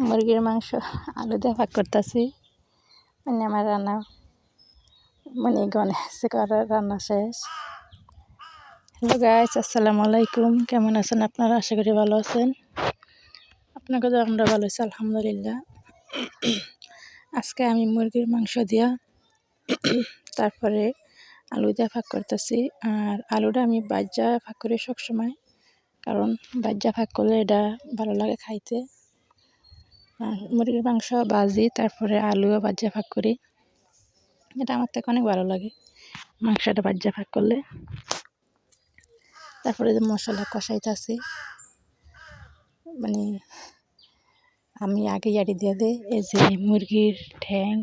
মুরগির মাংস আলু দিয়ে ভাগ করতেছি। মানে আমার রান্না মানে গণেশ করার রান্না শেষ। হ্যালো গাইস, আসসালামু আলাইকুম। কেমন আছেন আপনারা? আশা করি ভালো আছেন। আপনাকে তো আমরা ভালো আছি, আলহামদুলিল্লাহ। আজকে আমি মুরগির মাংস দিয়া তারপরে আলু দিয়ে ভাগ করতেছি। আর আলুটা আমি ভাজা ভাগ করি সবসময়, কারণ ভাজা ভাগ করলে এটা ভালো লাগে খাইতে। মুরগির মাংস ভাজি, তারপরে আলুও ভাজা ভাগ করি। এটা আমার থেকে অনেক ভালো লাগে মাংসটা ভাজা ভাগ করলে। তারপরে যে মশলা কষাইতেছি, মানে আমি আগে ইয়ারি দিয়ে দিই, এই যে মুরগির ঠ্যাং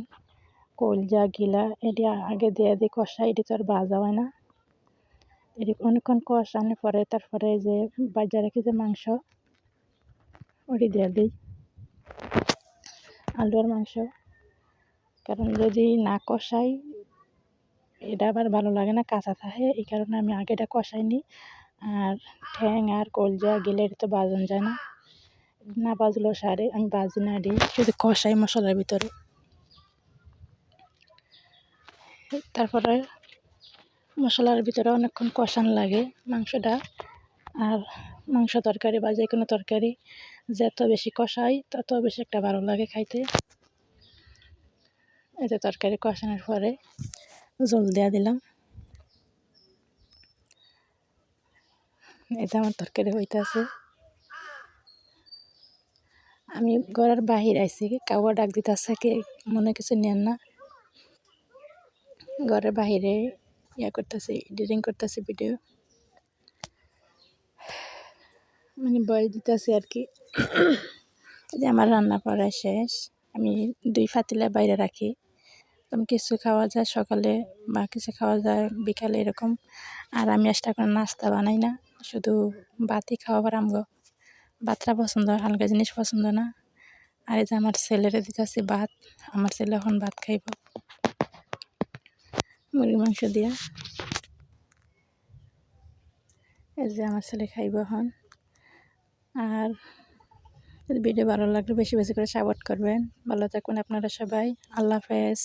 কলজা গিলা এটি আগে দিয়ে দিই কষা। এটি তো আর ভাজা হয় না, এটি অনেকক্ষণ কষানোর পরে তারপরে যে ভাজা রেখে যে মাংস ওটি দিয়ে দিই, আলু আর মাংস। কারণ যদি না কষাই এটা আবার ভালো লাগে না, কাঁচা থাকে। এই কারণে আমি আগে এটা কষাই নিই। আর ঠ্যাং আর কলজা গিলে এটা তো বাজানো যায় না, না বাজলেও সারে আমি বাজি না দিই, শুধু কষাই মশলার ভিতরে। তারপরে মশলার ভিতরে অনেকক্ষণ কষানো লাগে মাংসটা। আর মাংস তরকারি বা যে কোনো তরকারি যত বেশি কষাই তত বেশি একটা ভালো লাগে খাইতে। এতে তরকারি কষানোর পরে জল দেওয়া দিলাম। এতে আমার তরকারি হইতেছে। আমি ঘরের বাহির আইছি, কাউয়া ডাক দিতেছে, কে মনে কিছু নেন না। ঘরের বাহিরে করতেছি, এডিটিং করতেছি ভিডিও, মানে বয়স দিতেছি আর কি। যে আমার রান্না করা শেষ। আমি 2 পাতিলা বাইরে রাখি, আমি কিছু খাওয়া যায় সকালে বা কিছু খাওয়া যায় বিকালে এরকম। আর আমি এক্সট্রা করে নাস্তা বানাই না, শুধু ভাতই খাওয়াবার। আমগো ভাতটা পছন্দ, হালকা জিনিস পছন্দ না। আর এই যে আমার ছেলেরে দিতেছি ভাত, আমার ছেলে এখন ভাত খাইব মুরগির মাংস দিয়া। এই যে আমার ছেলে খাইব এখন। আর ভিডিও ভালো লাগলে বেশি বেশি করে সাপোর্ট করবেন। ভালো থাকুন আপনারা সবাই। আল্লাহ হাফেজ।